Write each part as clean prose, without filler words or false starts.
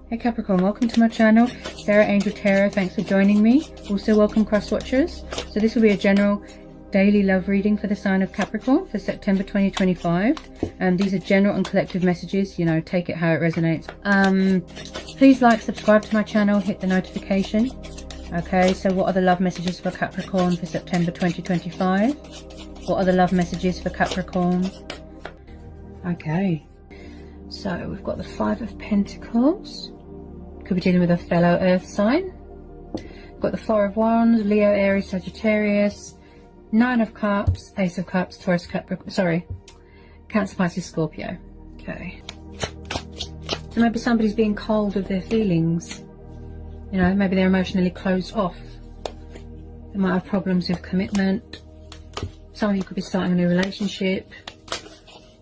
Hey Capricorn, welcome to my channel. Sarah Angel Tarot, thanks for joining me. Also welcome cross watchers. So this will be a general daily love reading for the sign of Capricorn for September 2025. These are general and collective messages, you know, take it how it resonates. Please like, subscribe to my channel, hit the notification. Okay, so what are the love messages for Capricorn for September 2025? What are the love messages for Capricorn? Okay, so we've got the Five of Pentacles. Could be dealing with a fellow earth sign. We've got the Four of Wands, Leo, Aries, Sagittarius, Nine of Cups, Ace of Cups, Taurus, Capricorn, Cancer, Pisces, Scorpio. Okay. So maybe somebody's being cold with their feelings. You know, maybe they're emotionally closed off. They might have problems with commitment. Some of you could be starting a new relationship.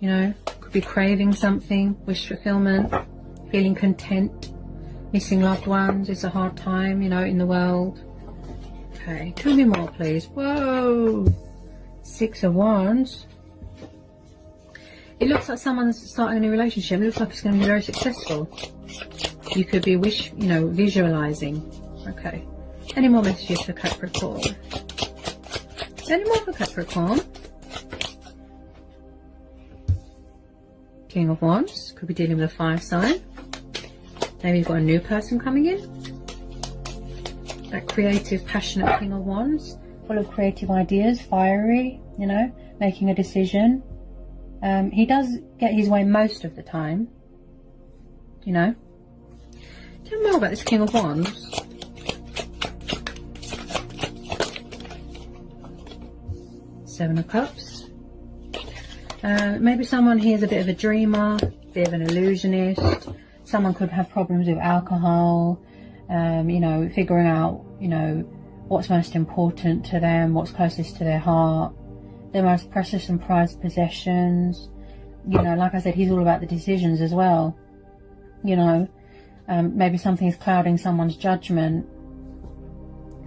You know, could be craving something, wish fulfillment, feeling content, missing loved ones. It's a hard time, you know, in the world. Okay, tell me more, please. Whoa! Six of Wands. It looks like someone's starting a new relationship. It looks like it's going to be very successful. You could be visualizing. Okay. Any more messages for Capricorn? Any more for Capricorn? King of Wands. Could be dealing with a fire sign. Maybe you've got a new person coming in. That creative, passionate King of Wands. Full of creative ideas. Fiery, you know. Making a decision. He does get his way most of the time. You know. Tell me more about this King of Wands. Seven of Cups. Maybe someone here is a bit of a dreamer, a bit of an illusionist. Someone could have problems with alcohol, you know, figuring out, you know, what's most important to them, what's closest to their heart, their most precious and prized possessions. You know, like I said, he's all about the decisions as well, you know. Maybe something is clouding someone's judgment,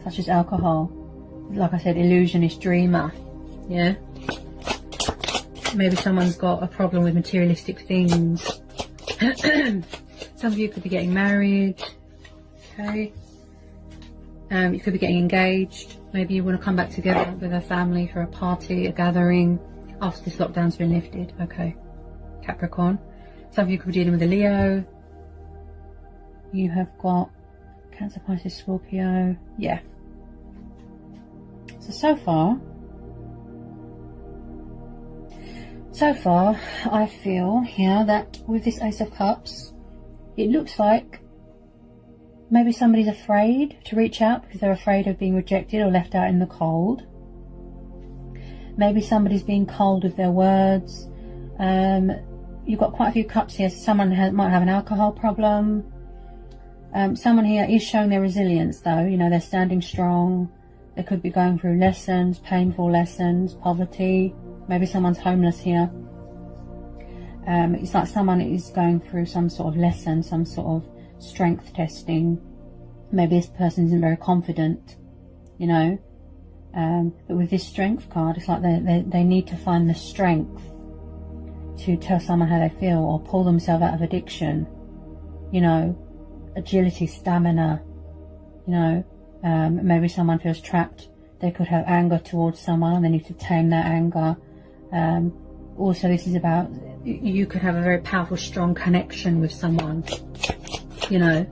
such as alcohol. Like I said, illusionist, dreamer. Yeah. Maybe someone's got a problem with materialistic things. Some of you could be getting married. Okay. You could be getting engaged. Maybe you want to come back together with a family for a party, a gathering, after this lockdown's been lifted. Okay. Capricorn. Some of you could be dealing with a Leo. You have got Cancer, Pisces, Scorpio. Yeah. So far, I feel here that with this Ace of Cups, it looks like maybe somebody's afraid to reach out because they're afraid of being rejected or left out in the cold. Maybe somebody's being cold with their words. You've got quite a few cups here. So someone might have an alcohol problem. Someone here is showing their resilience though, you know, they're standing strong. They could be going through lessons, painful lessons, poverty. Maybe someone's homeless here. It's like someone is going through some sort of lesson, some sort of strength testing. Maybe this person isn't very confident, you know. But with this strength card, it's like they need to find the strength to tell someone how they feel or pull themselves out of addiction, you know. Agility, stamina, you know. Maybe someone feels trapped. They could have anger towards someone. They need to tame their anger. Also, this is about, you could have a very powerful, strong connection with someone, you know.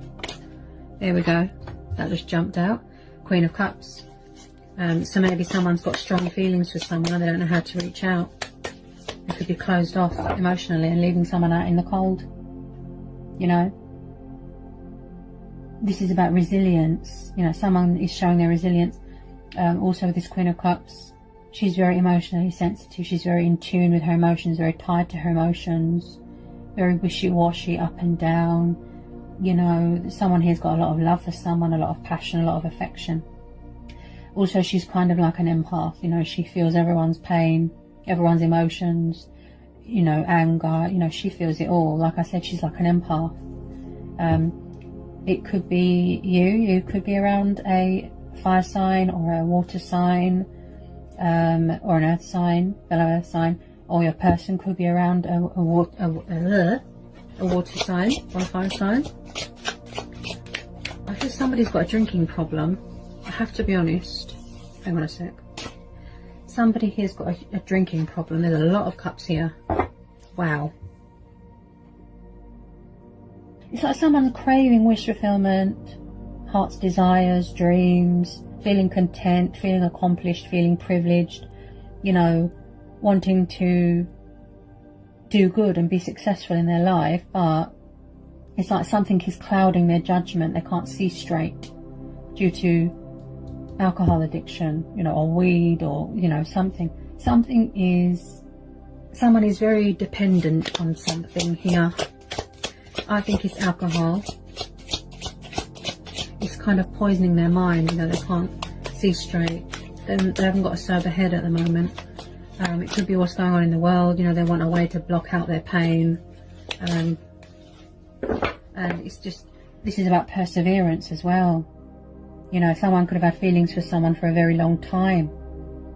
There we go. That just jumped out. Queen of Cups. So maybe someone's got strong feelings for someone and they don't know how to reach out. They could be closed off emotionally and leaving someone out in the cold, you know. This is about resilience, you know, someone is showing their resilience. Also with this Queen of Cups, she's very emotionally sensitive, she's very in tune with her emotions, very tied to her emotions, very wishy-washy, up and down, you know. Someone here's got a lot of love for someone, a lot of passion, a lot of affection. Also, she's kind of like an empath, you know, she feels everyone's pain, everyone's emotions, you know, anger, you know, she feels it all. Like I said, she's like an empath. It could be you could be around a fire sign or a water sign, or an earth sign, fellow earth sign, or your person could be around a water sign or a fire sign. I feel somebody's got a drinking problem. I have to be honest. Hang on a sec. Somebody here's got a drinking problem. There's a lot of cups here. Wow. It's like someone's craving wish fulfillment, heart's desires, dreams, feeling content, feeling accomplished, feeling privileged, you know, wanting to do good and be successful in their life, but it's like something is clouding their judgment. They can't see straight due to alcohol addiction, you know, or weed, or, you know, something. Someone is very dependent on something here. I think it's alcohol. It's kind of poisoning their mind, you know, they can't see straight. They haven't got a sober head at the moment. It could be what's going on in the world, you know, they want a way to block out their pain. And it's just, this is about perseverance as well. You know, someone could have had feelings for someone for a very long time.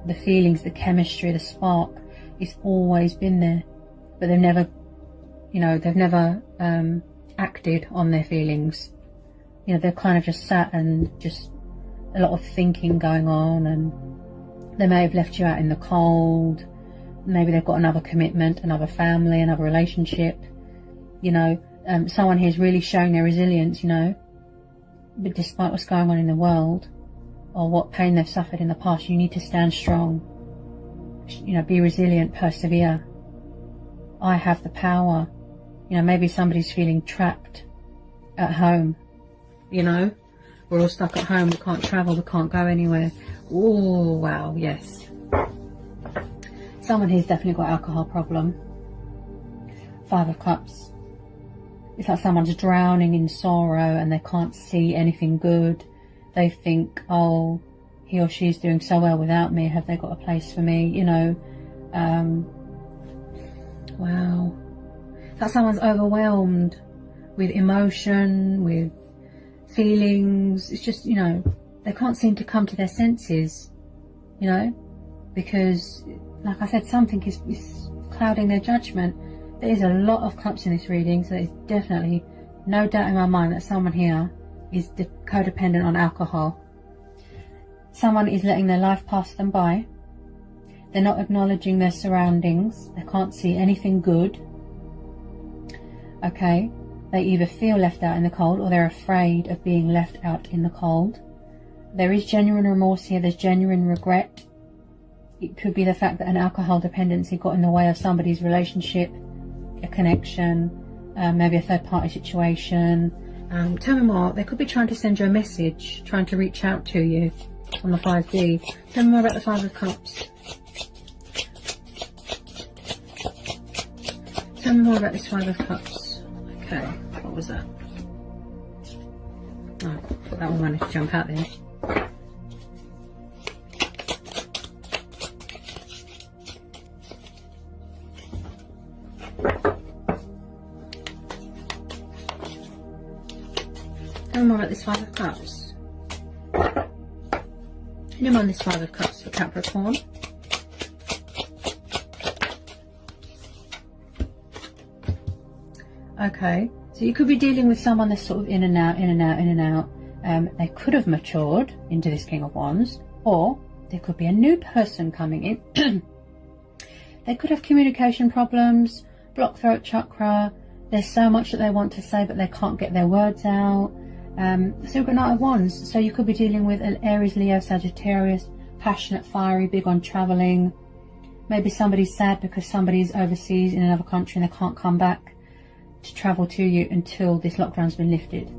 The feelings, the chemistry, the spark, it's always been there. But they've never, you know, acted on their feelings. You know, they've kind of just sat and just a lot of thinking going on, and they may have left you out in the cold. Maybe they've got another commitment, another family, another relationship. You know, someone here is really showing their resilience, you know. But despite what's going on in the world, or what pain they've suffered in the past, you need to stand strong. You know, be resilient, persevere. I have the power. You know, maybe somebody's feeling trapped at home. You know, we're all stuck at home. We can't travel. We can't go anywhere. Oh, wow, yes. Someone here's definitely got an alcohol problem. 5 of Cups. It's like someone's drowning in sorrow and they can't see anything good. They think, oh, he or she's doing so well without me. Have they got a place for me? You know, wow. It's like someone's overwhelmed with emotion, with feelings. It's just, you know, they can't seem to come to their senses, you know, because, like I said, something is clouding their judgment. There is a lot of cups in this reading, so there's definitely no doubt in my mind that someone here is codependent on alcohol. Someone is letting their life pass them by. They're not acknowledging their surroundings. They can't see anything good. Okay, they either feel left out in the cold, or they're afraid of being left out in the cold. There is genuine remorse here. There's genuine regret. It could be the fact that an alcohol dependency got in the way of somebody's relationship, a connection, maybe a third-party situation. Tell me more. They could be trying to send you a message, trying to reach out to you on the 5D. Tell me more about the 5 of Cups. Tell me more about this 5 of Cups. Okay, what was that? Oh, I thought that one managed to jump out there. Tell me more about this 5 of Cups. Tell me more on this 5 of Cups for Capricorn. Okay, so you could be dealing with someone that's sort of in and out, in and out, in and out. They could have matured into this King of Wands, or there could be a new person coming in. They could have communication problems, blocked throat chakra. There's so much that they want to say, but they can't get their words out. So we've got Knight of Wands, so you could be dealing with an Aries, Leo, Sagittarius, passionate, fiery, big on travelling. Maybe somebody's sad because somebody's overseas in another country and they can't come back to travel to you until this lockdown's been lifted.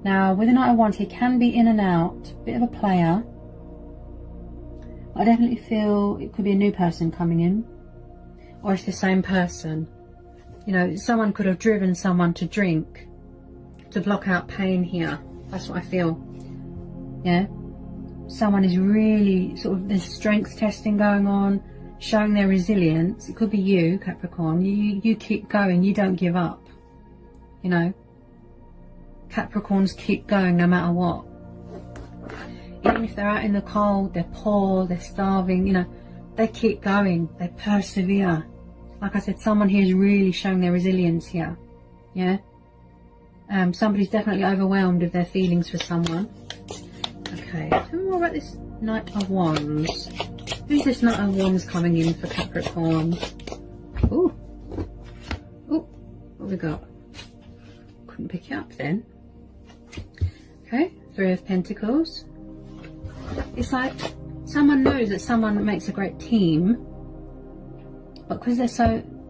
Now, with the Knight of Wands, he can be in and out, bit of a player. I definitely feel it could be a new person coming in, or it's the same person. You know, someone could have driven someone to drink to block out pain here. That's what I feel. Yeah, someone is really sort of, there's strength testing going on, showing their resilience. It could be you, Capricorn. You keep going. You don't give up. You know, Capricorns keep going no matter what. Even if they're out in the cold, they're poor, they're starving, you know, they keep going. They persevere. Like I said, someone here is really showing their resilience here. Yeah. Somebody's definitely overwhelmed with their feelings for someone. Okay, tell me more about this Knight of Wands. Who's this Knight of Wands coming in for Capricorn? Ooh. Ooh, what have we got? Couldn't pick it up then. Okay, Three of Pentacles. It's like someone knows that someone makes a great team, but because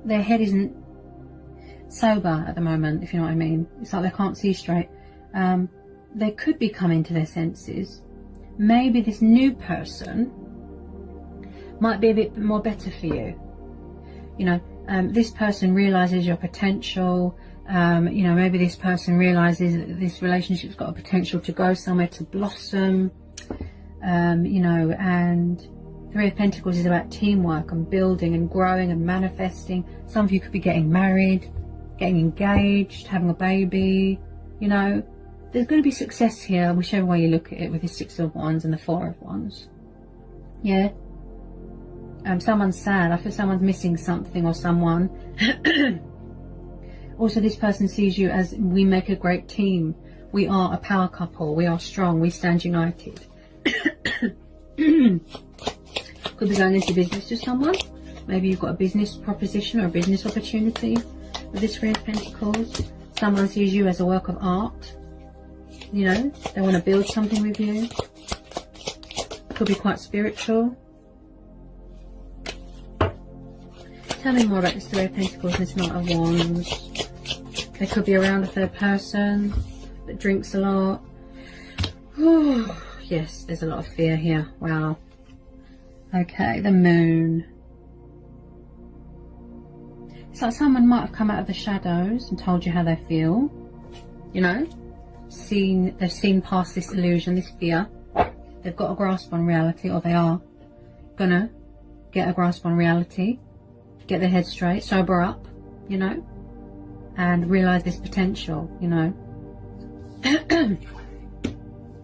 their head isn't sober at the moment, if you know what I mean. It's like they can't see straight. They could be coming to their senses. Maybe this new person might be a bit more better for you. You know, this person realizes your potential. You know, maybe this person realizes that this relationship's got a potential to go somewhere, to blossom. You know, and Three of Pentacles is about teamwork and building and growing and manifesting. Some of you could be getting married, getting engaged, having a baby. You know, there's going to be success here, whichever way you look at it, with the Six of Wands and the Four of Wands. Yeah. Someone's sad. I feel someone's missing something or someone. Also, this person sees you as, we make a great team. We are a power couple. We are strong. We stand united. Could be going into business with someone. Maybe you've got a business proposition or a business opportunity with this Three of Pentacles. Someone sees you as a work of art. You know, they want to build something with you. Could be quite spiritual. Tell me more about this Three of Pentacles and this Knight of Wands. They could be around a third person that drinks a lot. Oh, yes, there's a lot of fear here. Wow. Okay, the Moon. It's like someone might have come out of the shadows and told you how they feel. You know, they've seen past this illusion, this fear. They've got a grasp on reality, or they are gonna get a grasp on reality, get their head straight, sober up, you know, and realize this potential, you know.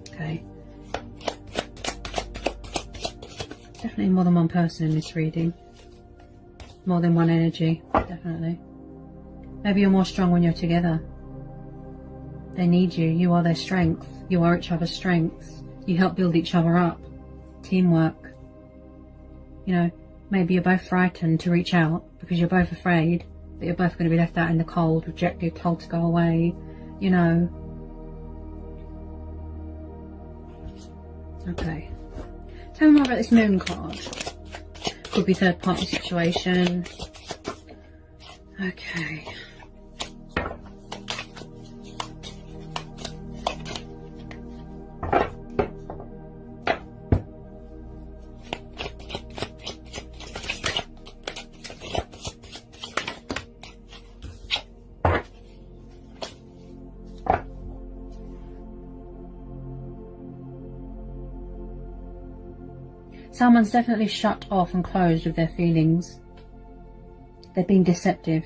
Okay. Definitely more than one person in this reading. More than one energy, definitely. Maybe you're more strong when you're together. They need you. You are their strength. You are each other's strengths. You help build each other up. Teamwork. You know, maybe you're both frightened to reach out because you're both afraid that you're both going to be left out in the cold, rejected, told to go away, you know. Okay. Tell me more about this Moon card. Could be third party situation. Okay. Someone's definitely shut off and closed with their feelings. They're being deceptive,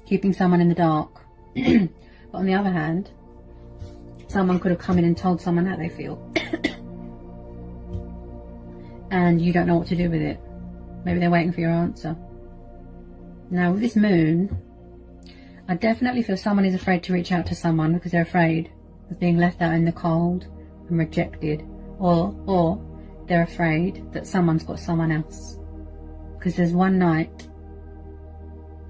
keeping someone in the dark. But on the other hand, someone could have come in and told someone how they feel. And you don't know what to do with it. Maybe they're waiting for your answer. Now with this Moon, I definitely feel someone is afraid to reach out to someone because they're afraid of being left out in the cold and rejected. Or they're afraid that someone's got someone else. Because there's one Knight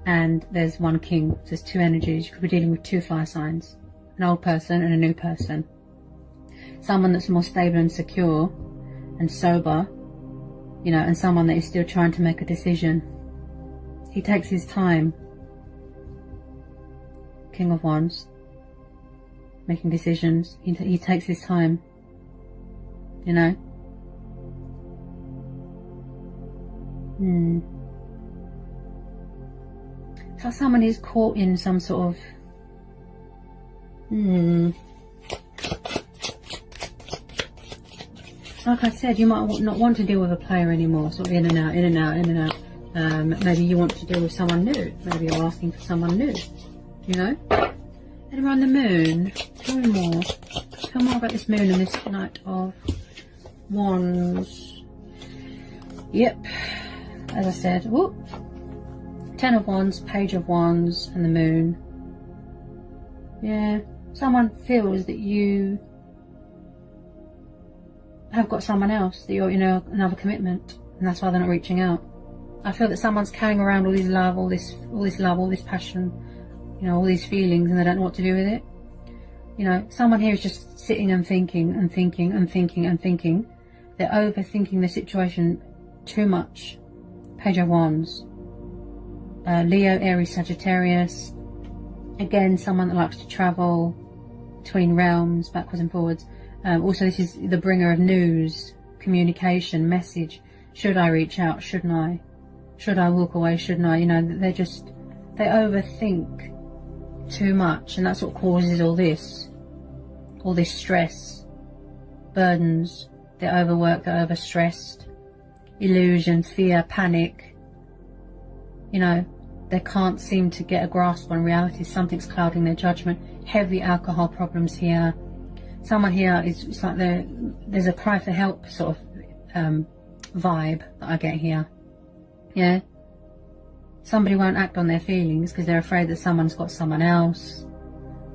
and there's one King. So there's two energies. You could be dealing with two fire signs. An old person and a new person. Someone that's more stable and secure and sober, you know, and someone that is still trying to make a decision. He takes his time. King of Wands. Making decisions. He takes his time. You know? So someone is caught in some sort of like I said, you might not want to deal with a player anymore, sort of in and out, in and out, in and out. Maybe you want to deal with someone new. Maybe you're asking for someone new, you know. And around the Moon, tell me more. Tell me more about this Moon and this Knight of Wands. Yep. As I said, whoop, Ten of Wands, Page of Wands, and the Moon. Yeah, someone feels that you have got someone else, that you're in another commitment, and that's why they're not reaching out. I feel that someone's carrying around all this love, all this love, all this passion, you know, all these feelings, and they don't know what to do with it. You know, someone here is just sitting and thinking and thinking and thinking and thinking. They're overthinking the situation too much. Page of Wands. Leo, Aries, Sagittarius. Again, someone that likes to travel between realms, backwards and forwards. Also, this is the bringer of news, communication, message. Should I reach out? Shouldn't I? Should I walk away? Shouldn't I? You know, they overthink too much, and that's what causes all this stress, burdens. They're overworked, they're overstressed, illusion, fear, panic. You know, they can't seem to get a grasp on reality. Something's clouding their judgment. Heavy alcohol problems here. Someone here it's like there's a cry for help sort of vibe that I get here. Yeah. Somebody won't act on their feelings because they're afraid that someone's got someone else.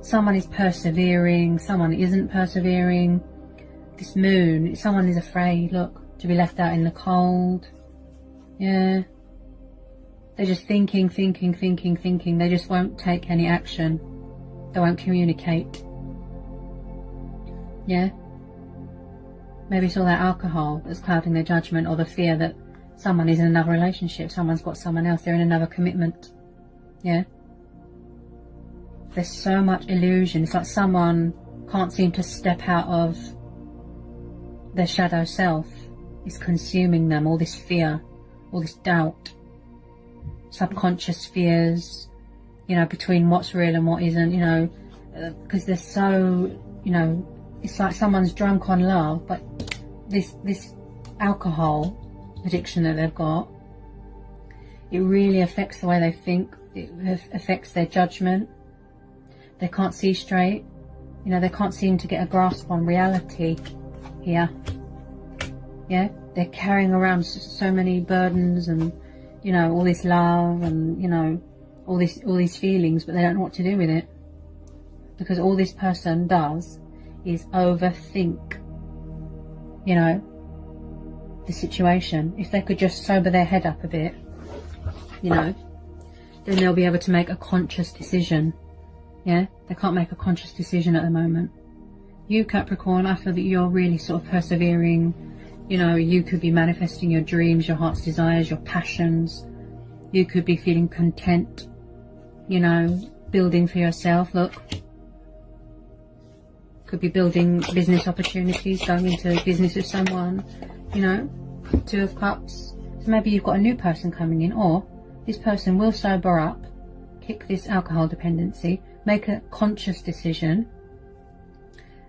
Someone is persevering, someone isn't persevering. This moon, someone is afraid, look, to be left out in the cold. Yeah. They're just thinking. They just won't take any action. They won't communicate. Yeah. Maybe it's all that alcohol that's clouding their judgment, or the fear that someone is in another relationship, someone's got someone else, they're in another commitment. Yeah. There's so much illusion. It's like someone can't seem to step out of their shadow self. It's consuming them, all this fear, all this doubt, subconscious fears, you know, between what's real and what isn't, you know, because they're so, you know, it's like someone's drunk on love, but this alcohol addiction that they've got, it really affects the way they think. It affects their judgment. They can't see straight. You know, they can't seem to get a grasp on reality here. Yeah, they're carrying around so many burdens and, you know, all this love and, you know, all these feelings, but they don't know what to do with it, because all this person does is overthink, you know, the situation. If they could just sober their head up a bit, you know, then they'll be able to make a conscious decision. Yeah, they can't make a conscious decision at the moment. You, Capricorn, I feel that you're really sort of persevering. You know, you could be manifesting your dreams, your heart's desires, your passions. You could be feeling content, you know, building for yourself. Look, could be building business opportunities, going into business with someone, you know, Two of Cups. So maybe you've got a new person coming in, or this person will sober up, kick this alcohol dependency, make a conscious decision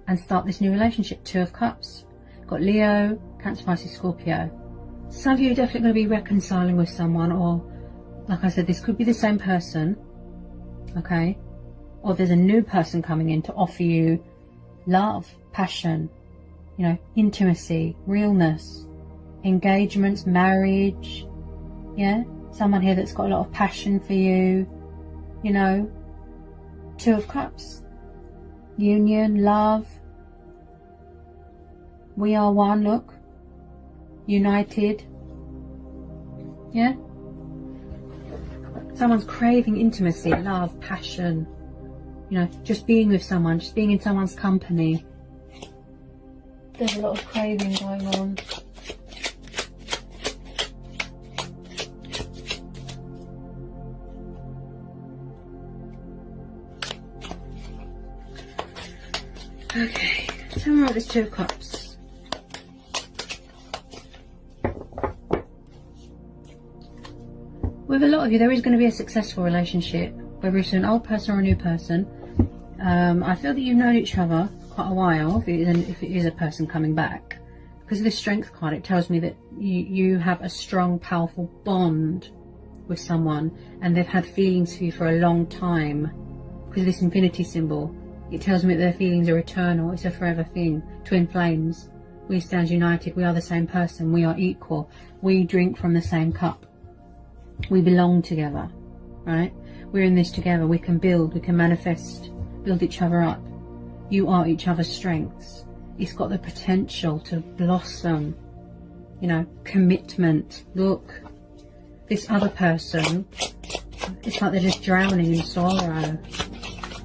and start this new relationship. Two of Cups. Got Leo, Cancer, Pisces, Scorpio. Some of you are definitely going to be reconciling with someone, or like I said, this could be the same person, okay? Or there's a new person coming in to offer you love, passion, you know, intimacy, realness, engagements, marriage. Yeah, someone here that's got a lot of passion for you, you know. Two of Cups, union, love. We are one, look, united. Yeah, someone's craving intimacy, love, passion, you know, just being with someone, just being in someone's company. There's a lot of craving going on. Okay, tell me about this Two of Cups. With a lot of you, there is going to be a successful relationship, whether it's an old person or a new person. I feel that you've known each other quite a while, if it is a person coming back. Because of this Strength card, it tells me that you have a strong, powerful bond with someone, and they've had feelings for you for a long time. Because of this infinity symbol, it tells me that their feelings are eternal. It's a forever thing. Twin flames. We stand united. We are the same person. We are equal. We drink from the same cup. We belong together, right? We're in this together. We can build, we can manifest, build each other up. you are each other's strengths. It's got the potential to blossom, you know, commitment. Look, this other person, it's like they're just drowning in sorrow.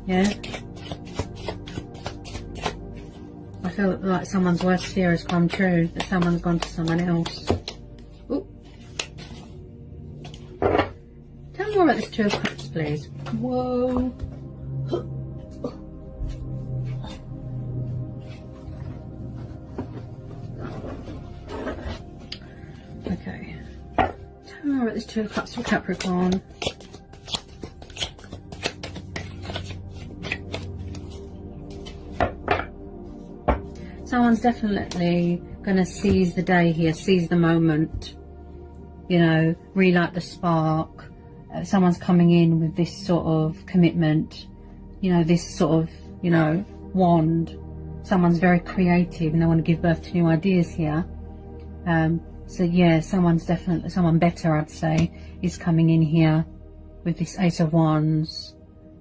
Yeah, I feel like someone's worst fear has come true, that someone's gone to someone else. Ooh. Tell me more about this Two of Cups, please. Whoa. Okay. Tell me more about this Two of Cups for Capricorn. Someone's definitely going to seize the day here, seize the moment, you know, relight the spark. Someone's coming in with this sort of commitment, you know, this sort of, you know, wand. Someone's very creative and they want to give birth to new ideas here. So yeah, someone better, I'd say, is coming in here with this Ace of Wands.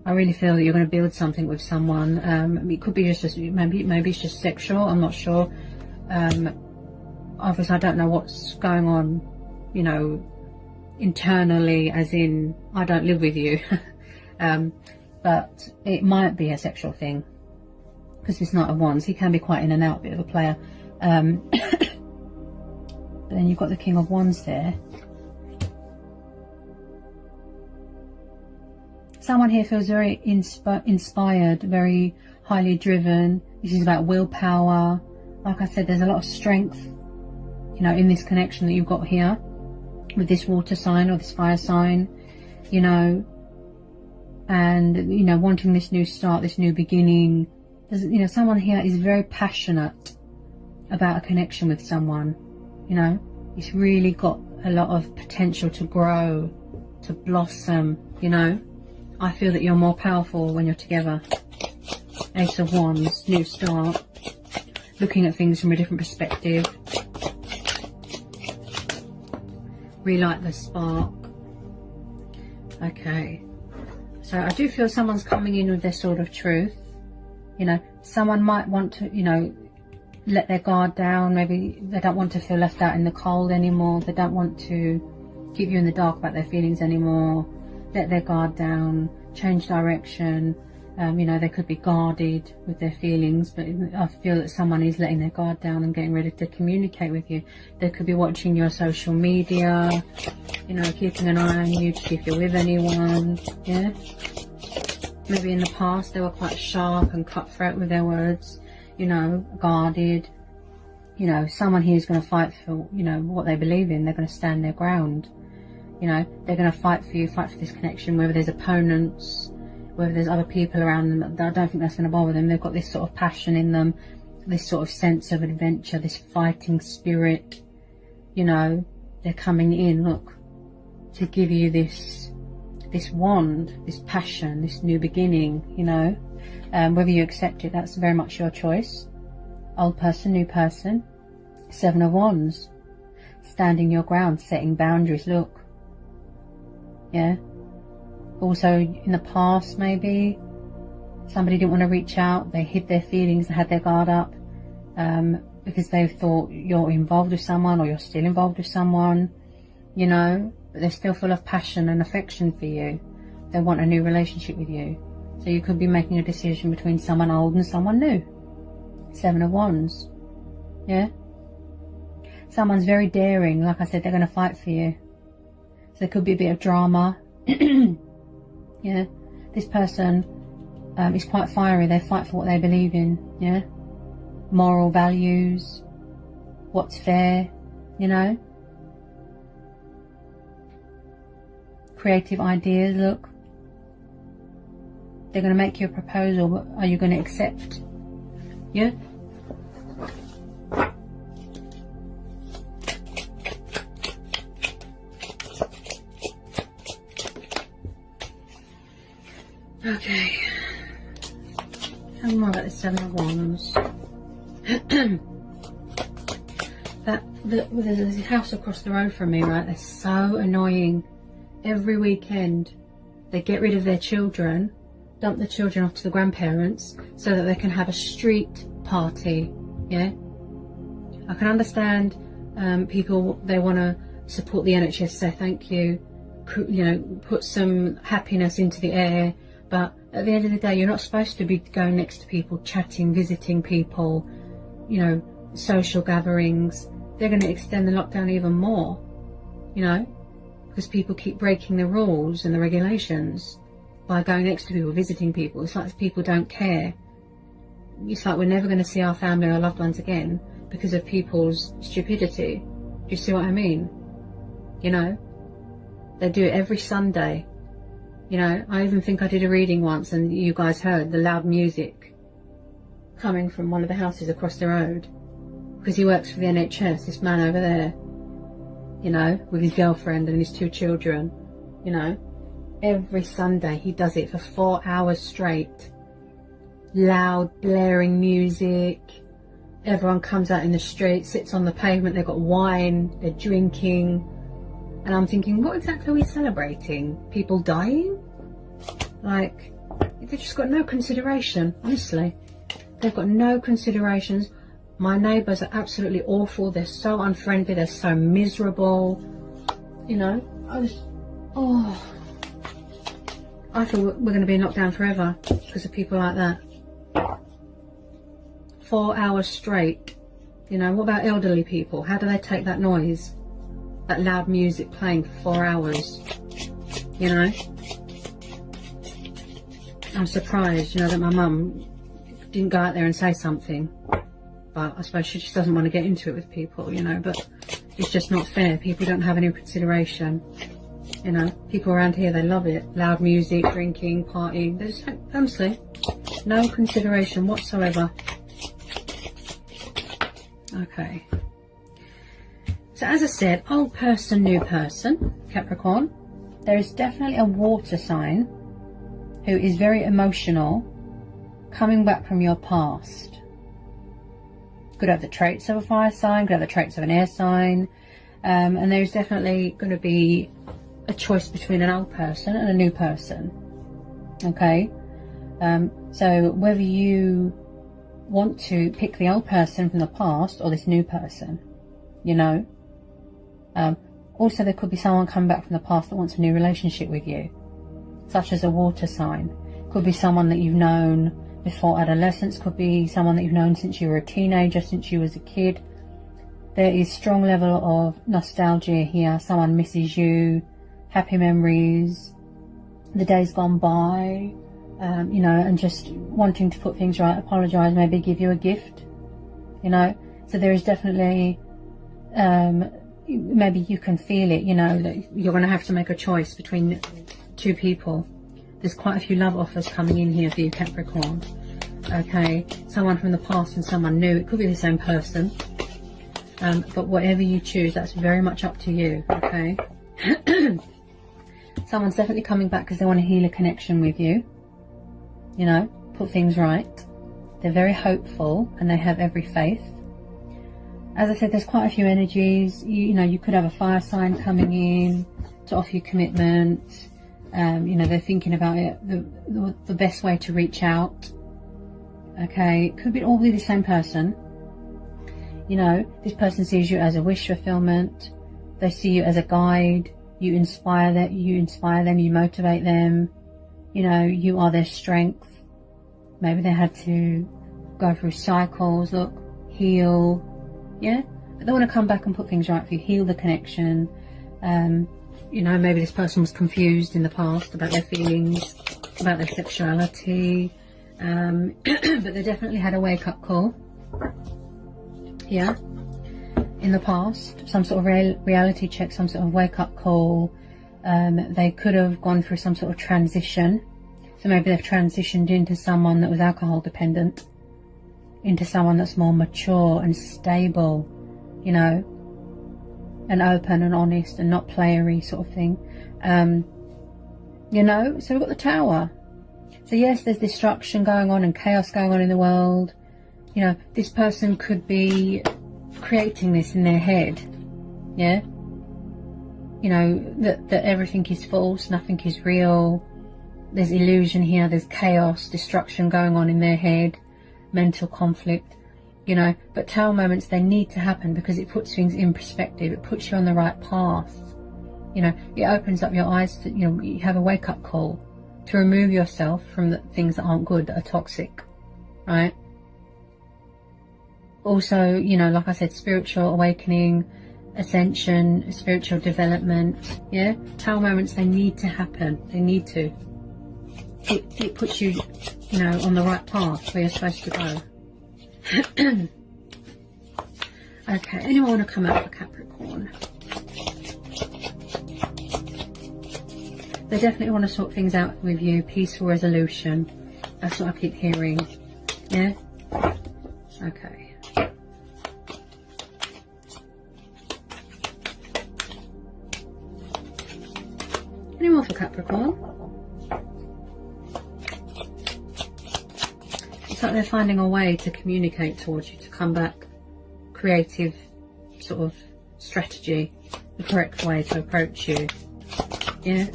I really feel that you're going to build something with someone. It could be just maybe it's just sexual. I'm not sure. Obviously, I don't know what's going on, you know, internally, as in I don't live with you. But it might be a sexual thing because this Knight of Wands, he can be quite in and out, bit of a player. But then you've got the King of Wands there. Someone here feels very inspired, very highly driven. This is about willpower. Like I said, there's a lot of strength, you know, in this connection that you've got here with this water sign or this fire sign, you know, and, you know, wanting this new start, this new beginning. There's, you know, someone here is very passionate about a connection with someone, you know. It's really got a lot of potential to grow, to blossom, you know. I feel that you're more powerful when you're together. Ace of Wands, new start, looking at things from a different perspective. Relight the spark. Okay, so I do feel someone's coming in with their sword of truth. You know, someone might want to, you know, let their guard down. Maybe they don't want to feel left out in the cold anymore. They don't want to keep you in the dark about their feelings anymore. Let their guard down, change direction. You know, they could be guarded with their feelings, but I feel that someone is letting their guard down and getting ready to communicate with you. They could be watching your social media, you know, keeping an eye on you to see if you're with anyone. Yeah, maybe in the past they were quite sharp and cutthroat with their words, you know, guarded. You know, someone here is going to fight for, you know, what they believe in. They're going to stand their ground. You know, they're going to fight for you, fight for this connection, whether there's opponents, whether there's other people around them. I don't think that's going to bother them. They've got this sort of passion in them, this sort of sense of adventure, this fighting spirit. You know, they're coming in, look, to give you this wand, this passion, this new beginning, you know. Whether you accept it, that's very much your choice. Old person, new person. Seven of Wands. Standing your ground, setting boundaries, look. Yeah. Also, in the past, maybe somebody didn't want to reach out. They hid their feelings, they had their guard up, because they thought you're involved with someone, or you're still involved with someone, you know, but they're still full of passion and affection for you. They want a new relationship with you. So you could be making a decision between someone old and someone new. Seven of Wands. Yeah. Someone's very daring. Like I said, they're going to fight for you. So there could be a bit of drama. Yeah, this person is quite fiery. They fight for what they believe in. Yeah, moral values, what's fair, you know, creative ideas. Look, they're going to make you a proposal, but are you going to accept? Yeah. Okay, tell me more about the Seven of Wands. There's a house across the road from me, right? They're so annoying. Every weekend they get rid of their children, dump the children off to the grandparents so that they can have a street party. Yeah, I can understand people, they want to support the NHS, say thank you, you know, put some happiness into the air, but at the end of the day, you're not supposed to be going next to people, chatting, visiting people, you know, social gatherings. They're going to extend the lockdown even more, you know, because people keep breaking the rules and the regulations by going next to people, visiting people. It's like people don't care. It's like we're never going to see our family or loved ones again because of people's stupidity. Do you see what I mean? You know, they do it every Sunday. You know, I even think I did a reading once and you guys heard the loud music coming from one of the houses across the road, because he works for the NHS, this man over there, you know, with his girlfriend and his 2 children. You know, every Sunday he does it for 4 hours straight. Loud, blaring music. Everyone comes out in the street, sits on the pavement, they've got wine, they're drinking. And I'm thinking, what exactly are we celebrating? People dying? Like, they've just got no consideration, honestly. They've got no considerations. My neighbours are absolutely awful. They're so unfriendly. They're so miserable. You know, I feel we're going to be in lockdown forever because of people like that. 4 hours straight. You know, what about elderly people? How do they take that noise? That loud music playing for 4 hours? You know? I'm surprised, you know, that my mum didn't go out there and say something. But I suppose she just doesn't want to get into it with people, you know, but it's just not fair. People don't have any consideration. You know, people around here, they love it. Loud music, drinking, partying. They just, honestly, no consideration whatsoever. Okay. So as I said, old person, new person, Capricorn. There is definitely a water sign who is very emotional, coming back from your past. Could have the traits of a fire sign, could have the traits of an air sign. And there's definitely going to be a choice between an old person and a new person. Okay. So whether you want to pick the old person from the past or this new person, you know. Also, there could be someone coming back from the past that wants a new relationship with you, such as a water sign. Could be someone that you've known before adolescence, could be someone that you've known since you were a teenager, since you was a kid. There is strong level of nostalgia here. Someone misses you, happy memories, the days gone by, you know, and just wanting to put things right, apologise, maybe give you a gift, you know. So there is definitely, maybe you can feel it, you know, that you're going to have to make a choice between 2 people. There's quite a few love offers coming in here for you, Capricorn. Okay, someone from the past and someone new. It could be the same person. But whatever you choose, that's very much up to you, okay? Someone's definitely coming back because they want to heal a connection with you. You know, put things right. They're very hopeful and they have every faith. As I said, there's quite a few energies. You know, you could have a fire sign coming in to offer you commitment. You know, they're thinking about it, the best way to reach out. Okay, it could be all be the same person. You know, this person sees you as a wish fulfillment. They see you as a guide. You inspire them, you motivate them. You know, you are their strength. Maybe they had to go through cycles, look, heal. Yeah, but they want to come back and put things right for you, heal the connection. You know, maybe this person was confused in the past about their feelings, about their sexuality. But they definitely had a wake-up call. Yeah, in the past, some sort of reality check, some sort of wake-up call. They could have gone through some sort of transition. So maybe they've transitioned into someone that was alcohol dependent, into someone that's more mature and stable, you know, and open and honest and not playery sort of thing. You know, so we've got the Tower. So yes, there's destruction going on and chaos going on in the world. You know, this person could be creating this in their head. Yeah. You know, that everything is false, nothing is real. there's illusion here, there's chaos, destruction going on in their head, mental conflict, you know. But Tower moments, they need to happen because it puts things in perspective. It puts you on the right path. You know, it opens up your eyes to, you know, you have a wake-up call to remove yourself from the things that aren't good, that are toxic, right? Also, you know, like I said, spiritual awakening, ascension, spiritual development, yeah? Tower moments, they need to happen. They need to. It puts you, you know, on the right path where you're supposed to go. Okay, anyone want to come out for Capricorn? They definitely want to sort things out with you. Peaceful resolution. That's what I keep hearing. Yeah? Okay. Anyone for Capricorn? It's like they're finding a way to communicate towards you, to come back. Creative sort of strategy. The correct way to approach you. Yeah?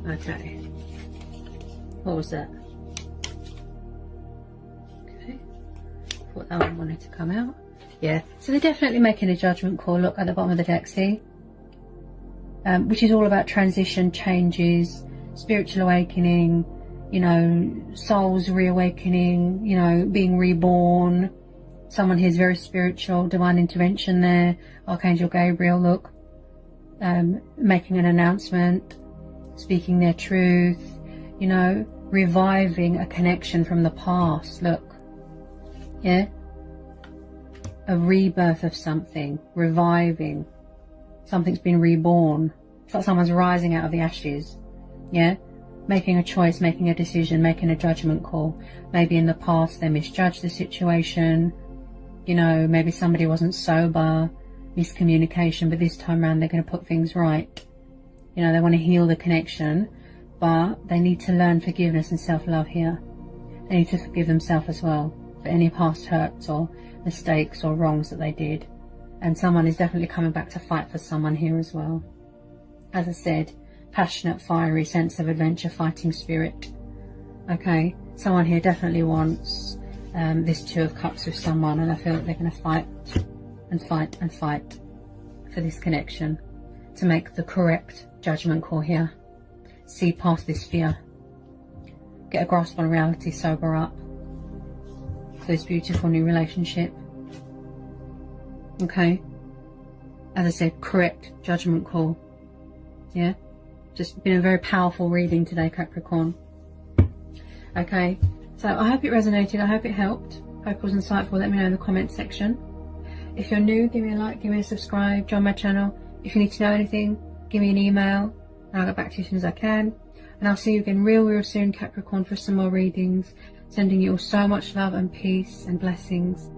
Okay. What was that? Okay. Thought that one wanted to come out. Yeah. So they're definitely making a judgment call. Look at the bottom of the deck, see? Which is all about transition, changes, spiritual awakening, you know, souls reawakening, you know, being reborn. Someone here's very spiritual, divine intervention there. Archangel Gabriel, look, making an announcement, speaking their truth, you know, reviving a connection from the past. Look, yeah, a rebirth of something, reviving. Something's been reborn. It's like someone's rising out of the ashes. Yeah? Making a choice, making a decision, making a judgment call. Maybe in the past they misjudged the situation. You know, maybe somebody wasn't sober. Miscommunication. But this time around they're going to put things right. You know, they want to heal the connection. But they need to learn forgiveness and self-love here. They need to forgive themselves as well. For any past hurts or mistakes or wrongs that they did. And someone is definitely coming back to fight for someone here as well. As I said, passionate, fiery, sense of adventure, fighting spirit. Okay, someone here definitely wants this Two of Cups with someone, and I feel like they're going to fight and fight and fight for this connection to make the correct judgment call here. See past this fear. Get a grasp on reality, sober up for this beautiful new relationship. Okay, as I said, correct judgment call. Yeah, just been a very powerful reading today, Capricorn. Okay, so I hope it resonated, I hope it helped, hope it was insightful. Let me know in the comment section. If you're new, give me a like, give me a subscribe, join my channel. If you need to know anything, give me an email and I'll get back to you as soon as I can. And I'll see you again real soon, Capricorn, for some more readings. Sending you all so much love and peace and blessings.